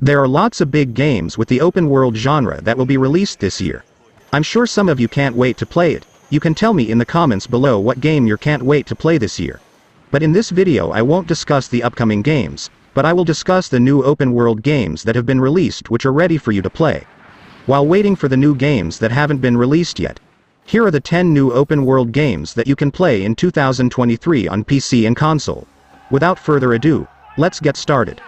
There are lots of big games with the open world genre that will be released this year. I'm sure some of you can't wait to play it. You can tell me in the comments below what game you can't wait to play this year. But in this video I won't discuss the upcoming games, but I will discuss the new open world games that have been released which are ready for you to play. While waiting for the new games that haven't been released yet, here are the 10 new open world games that you can play in 2023 on PC and console. Without further ado, let's get started.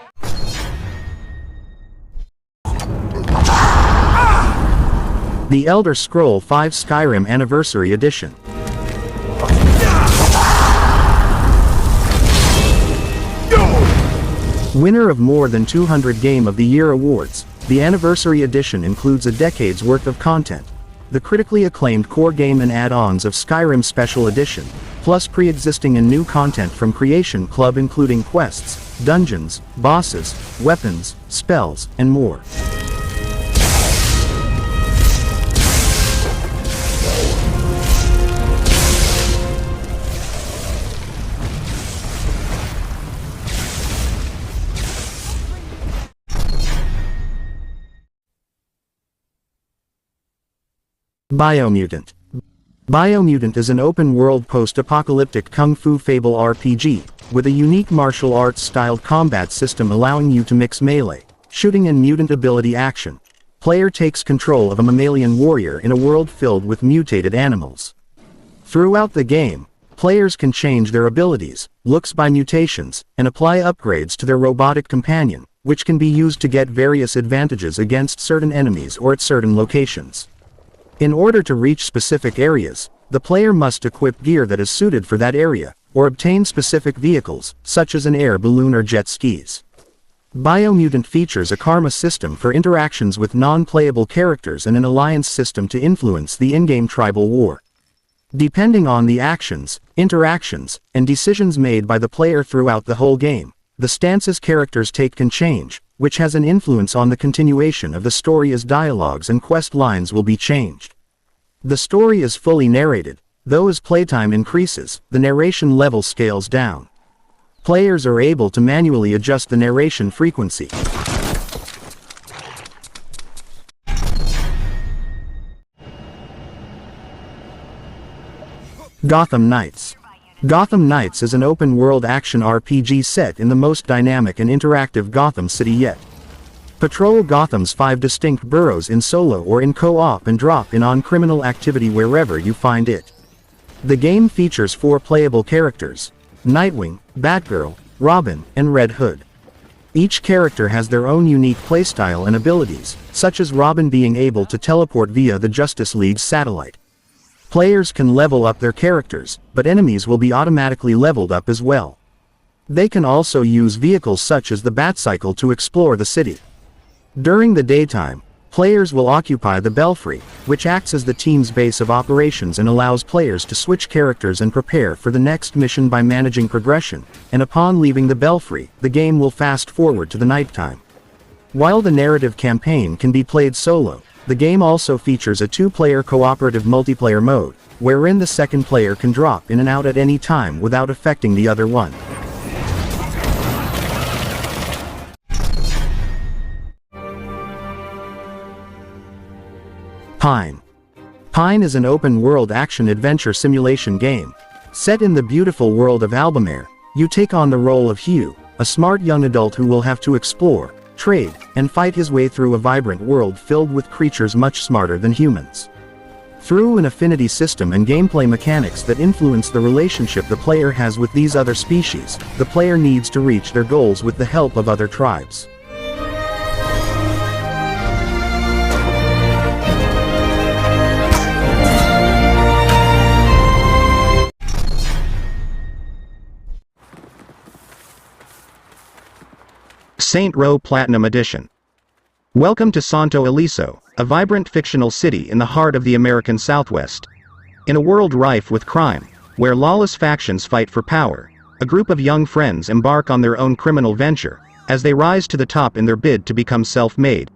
The Elder Scrolls V Skyrim Anniversary Edition. Winner of more than 200 Game of the Year awards, the Anniversary Edition includes a decade's worth of content, the critically acclaimed core game and add-ons of Skyrim Special Edition, plus pre-existing and new content from Creation Club including quests, dungeons, bosses, weapons, spells, and more. Biomutant. Biomutant is an open-world post-apocalyptic kung fu fable RPG, with a unique martial arts-styled combat system allowing you to mix melee, shooting and mutant ability action. Player takes control of a mammalian warrior in a world filled with mutated animals. Throughout the game, players can change their abilities, looks by mutations, and apply upgrades to their robotic companion, which can be used to get various advantages against certain enemies or at certain locations. In order to reach specific areas, the player must equip gear that is suited for that area, or obtain specific vehicles, such as an air balloon or jet skis. Biomutant features a karma system for interactions with non-playable characters and an alliance system to influence the in-game tribal war. Depending on the actions, interactions, and decisions made by the player throughout the whole game, the stances characters take can change, which has an influence on the continuation of the story as dialogues and quest lines will be changed. The story is fully narrated, though as playtime increases, the narration level scales down. Players are able to manually adjust the narration frequency. Gotham Knights. Gotham Knights is an open-world action RPG set in the most dynamic and interactive Gotham City yet. Patrol Gotham's 5 distinct boroughs in solo or in co-op and drop in on criminal activity wherever you find it. The game features 4 playable characters: Nightwing, Batgirl, Robin, and Red Hood. Each character has their own unique playstyle and abilities, such as Robin being able to teleport via the Justice League's satellite. Players can level up their characters, but enemies will be automatically leveled up as well. They can also use vehicles such as the Batcycle to explore the city. During the daytime, players will occupy the Belfry, which acts as the team's base of operations and allows players to switch characters and prepare for the next mission by managing progression, and upon leaving the Belfry, the game will fast forward to the nighttime. While the narrative campaign can be played solo, the game also features a 2-player cooperative multiplayer mode, wherein the second player can drop in and out at any time without affecting the other one. Pine. Pine is an open-world action-adventure simulation game. Set in the beautiful world of Albemarle, you take on the role of Hugh, a smart young adult who will have to explore, trade, and fight his way through a vibrant world filled with creatures much smarter than humans. Through an affinity system and gameplay mechanics that influence the relationship the player has with these other species, the player needs to reach their goals with the help of other tribes. Saint Row Platinum Edition. Welcome to Santo Ileso, a vibrant fictional city in the heart of the American Southwest. In a world rife with crime, where lawless factions fight for power, a group of young friends embark on their own criminal venture, as they rise to the top in their bid to become self-made.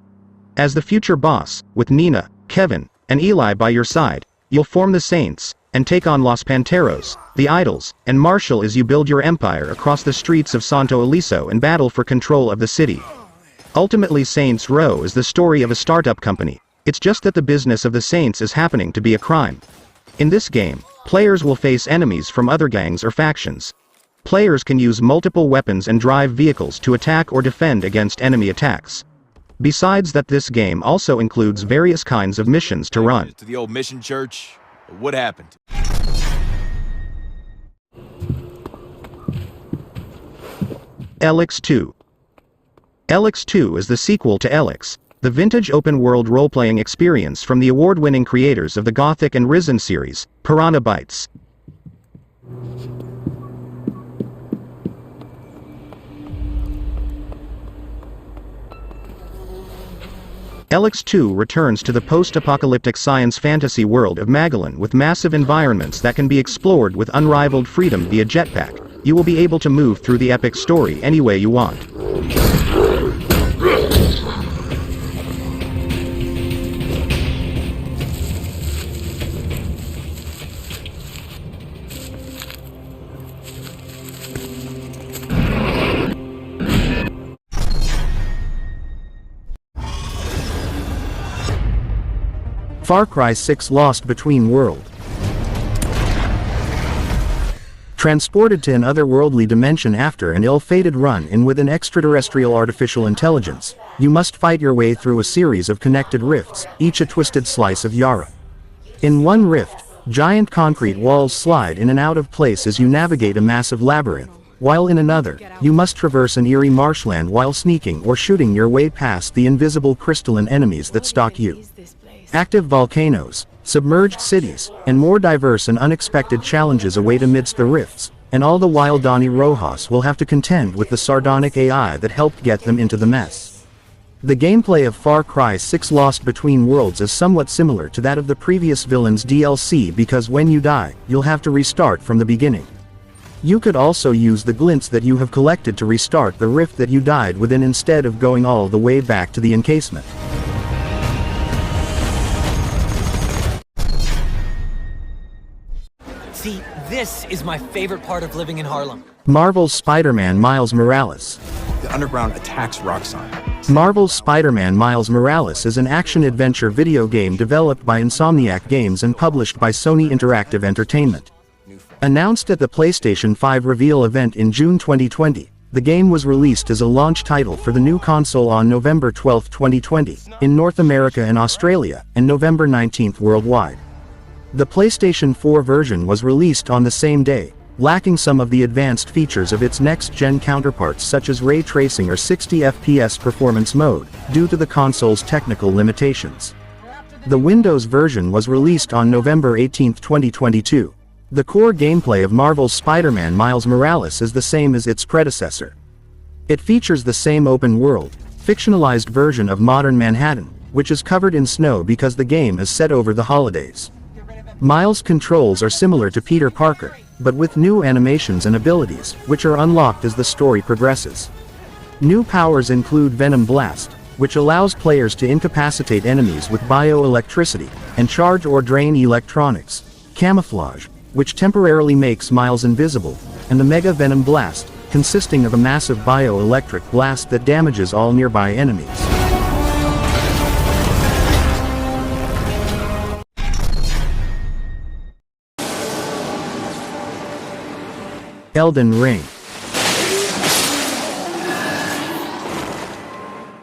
As the future boss, with Nina, Kevin, and Eli by your side, you'll form the Saints, and take on Los Panteros, the Idols, and Marshall as you build your empire across the streets of Santo Ileso and battle for control of the city. Ultimately, Saints Row is the story of a startup company. It's just that the business of the Saints is happening to be a crime. In this game, players will face enemies from other gangs or factions. Players can use multiple weapons and drive vehicles to attack or defend against enemy attacks. Besides that, this game also includes various kinds of missions to run. To the old mission church, what happened? ELEX II. ELEX II is the sequel to ELEX, the vintage open-world role-playing experience from the award-winning creators of the Gothic and Risen series, Piranha Bytes. ELEX II returns to the post-apocalyptic science fantasy world of Magellan with massive environments that can be explored with unrivaled freedom via jetpack. You will be able to move through the epic story any way you want. Farcry 6 Lost Between World. Transported to an otherworldly dimension after an ill-fated run-in with an extraterrestrial artificial intelligence, you must fight your way through a series of connected rifts, each a twisted slice of Yara. In one rift, giant concrete walls slide in and out of place as you navigate a massive labyrinth, while in another, you must traverse an eerie marshland while sneaking or shooting your way past the invisible crystalline enemies that stalk you. Active volcanoes, submerged cities, and more diverse and unexpected challenges await amidst the rifts, and all the while Donnie Rojas will have to contend with the sardonic AI that helped get them into the mess. The gameplay of Far Cry 6 Lost Between Worlds is somewhat similar to that of the previous Villains DLC because when you die, you'll have to restart from the beginning. You could also use the glints that you have collected to restart the rift that you died within instead of going all the way back to the encasement. See, this is my favorite part of living in Harlem. Marvel's Spider-Man Miles Morales. The underground attacks Roxxon. Marvel's Spider-Man Miles Morales is an action-adventure video game developed by Insomniac Games and published by Sony Interactive Entertainment. Announced at the PlayStation 5 reveal event in June 2020, the game was released as a launch title for the new console on November 12, 2020, in North America and Australia, and November 19 worldwide. The PlayStation 4 version was released on the same day, lacking some of the advanced features of its next-gen counterparts such as ray tracing or 60 FPS performance mode, due to the console's technical limitations. The Windows version was released on November 18, 2022. The core gameplay of Marvel's Spider-Man Miles Morales is the same as its predecessor. It features the same open-world, fictionalized version of modern Manhattan, which is covered in snow because the game is set over the holidays. Miles' controls are similar to Peter Parker, but with new animations and abilities, which are unlocked as the story progresses. New powers include Venom Blast, which allows players to incapacitate enemies with bioelectricity, and charge or drain electronics, Camouflage, which temporarily makes Miles invisible, and the Mega Venom Blast, consisting of a massive bioelectric blast that damages all nearby enemies. Elden Ring.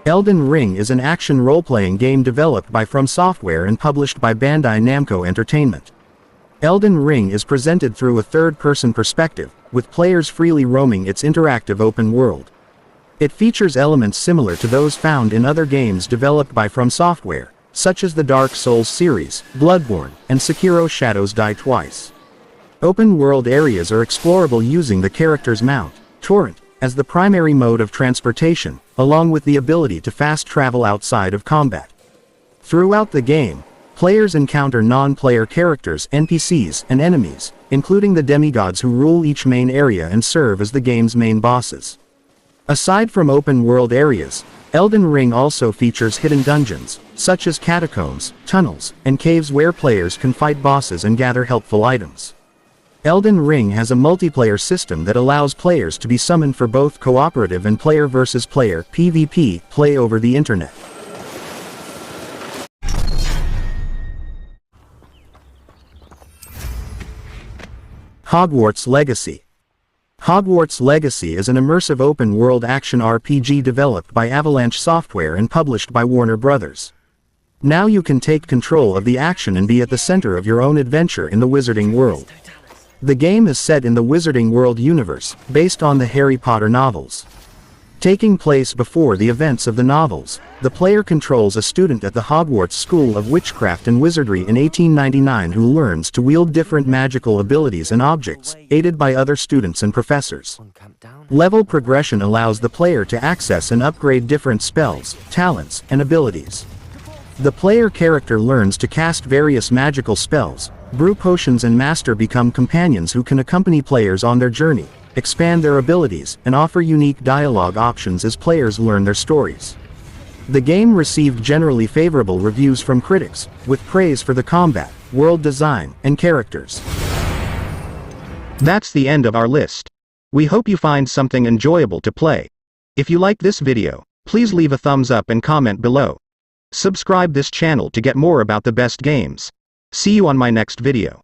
Elden Ring is an action role-playing game developed by From Software and published by Bandai Namco Entertainment. Elden Ring is presented through a third-person perspective, with players freely roaming its interactive open world. It features elements similar to those found in other games developed by From Software, such as the Dark Souls series, Bloodborne, and Sekiro Shadows Die Twice. Open-world areas are explorable using the character's mount, Torrent, as the primary mode of transportation, along with the ability to fast travel outside of combat. Throughout the game, players encounter non-player characters, NPCs, and enemies, including the demigods who rule each main area and serve as the game's main bosses. Aside from open-world areas, Elden Ring also features hidden dungeons, such as catacombs, tunnels, and caves where players can fight bosses and gather helpful items. Elden Ring has a multiplayer system that allows players to be summoned for both cooperative and player versus player (PvP) play over the internet. Hogwarts Legacy. Hogwarts Legacy is an immersive open-world action RPG developed by Avalanche Software and published by Warner Bros. Now you can take control of the action and be at the center of your own adventure in the Wizarding World. The game is set in the Wizarding World universe, based on the Harry Potter novels. Taking place before the events of the novels, the player controls a student at the Hogwarts School of Witchcraft and Wizardry in 1899 who learns to wield different magical abilities and objects, aided by other students and professors. Level progression allows the player to access and upgrade different spells, talents, and abilities. The player character learns to cast various magical spells, brew potions, and master become companions who can accompany players on their journey, expand their abilities, and offer unique dialogue options as players learn their stories. The game received generally favorable reviews from critics, with praise for the combat, world design, and characters. That's the end of our list. We hope you find something enjoyable to play. If you like this video, please leave a thumbs up and comment below. Subscribe this channel to get more about the best games. See you on my next video.